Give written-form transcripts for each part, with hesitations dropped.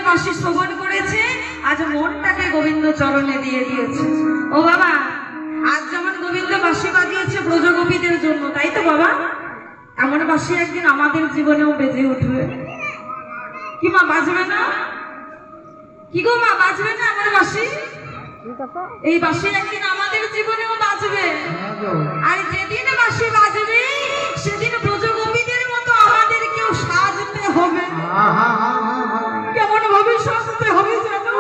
বাঁশি শ্রবণ করেছে, আজ মনটাকে গোবিন্দ চরণে দিয়ে দিয়েছে। ও বাবা, আজ যেমন গোবিন্দ বাঁশি বাজিয়েছে ব্রজগোপীদের জন্য, তাই তো বাবা? এমন বাঁশি একদিন আমাদের জীবনেও বেজে উঠবে। কি মা, বাজবে না? কি গো মা, বাজবে না আমার বাঁশি? এই বাঁশি একদিন আমাদের জীবনেও বাজবে। আর যেদিন বাঁশি বাজবে সেদিন ব্রজগোপীদের মতো আমাদেরকেও সাজতে হবে। কেমন ভাবে সাজতে হবে জানো?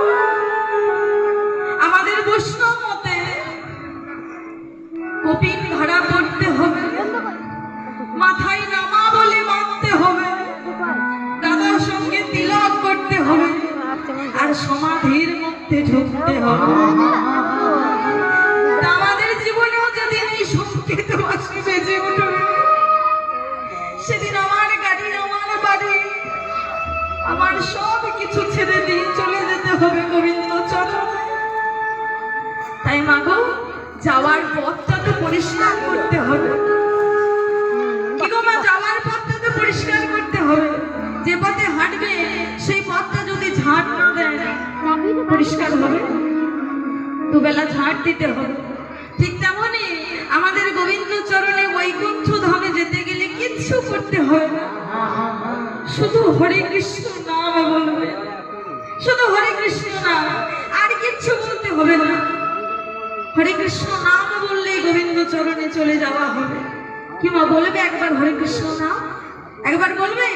আমাদের বৈষ্ণব মতে কপিন ধারা পড়তে হবে, মাথায় নামা বলে মানতে হবে, দাদার সঙ্গে তিলক করতে হবে, আর সমাধির মধ্যে ঢুকতে হবে। আমাদের জীবনেও যদি এই সংকেত বাঁশি বেজে উঠবে, সেদিন আমার গাড়ি, আমার বাড়ি, আমার সব কিছু ছেড়ে দিয়ে চলে যেতে হবে গোবিন্দ চরণে। তাই মাগো, যাওয়ার পথটা তো পরিষ্কার করতে হবে। কি গো মা, যাওয়ার পথটা তো পরিষ্কার করতে হবে। যে পথে হাঁটবে সেই পথটা যদি ঝাঁট না দেয় পরিষ্কার হবে? দুবেলা ঝাঁট দিতে হবে। ঠিক তেমনই আমাদের গোবিন্দ চরণে বৈকুণ্ঠ ধামে যেতে গেলে কিচ্ছু করতে হবে না, শুধু হরে কৃষ্ণ নাম বলবে, শুধু হরে কৃষ্ণ নাম, আর কিচ্ছু বলতে হবে না। হরে কৃষ্ণ নাম বললেই গোবিন্দ চরণে চলে যাওয়া হবে। কি মা, বলবে একবার হরে কৃষ্ণ নাম? একবার বলবে?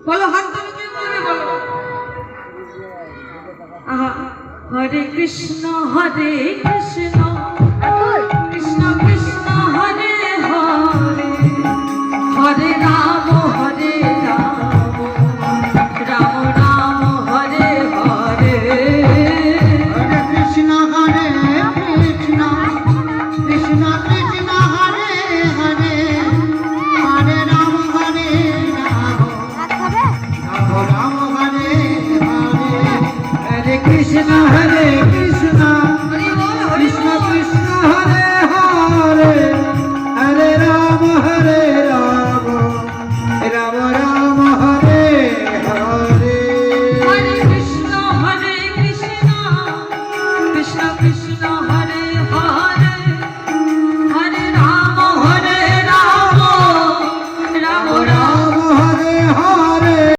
বলো, হাত তুলে বলবে, বলো। হরে কৃষ্ণ হরে কৃষ্ণ কৃষ্ণ কৃষ্ণ হরে হরে, হরে রাম হরে রাম, রাম রাম হরে হরে। হরে কৃষ্ণ কৃষ্ণ কৃষ্ণ কৃষ্ণ হরে হরে, হরে রাম রাম, রাম রাম হরে হরে। হরে কৃষ্ণ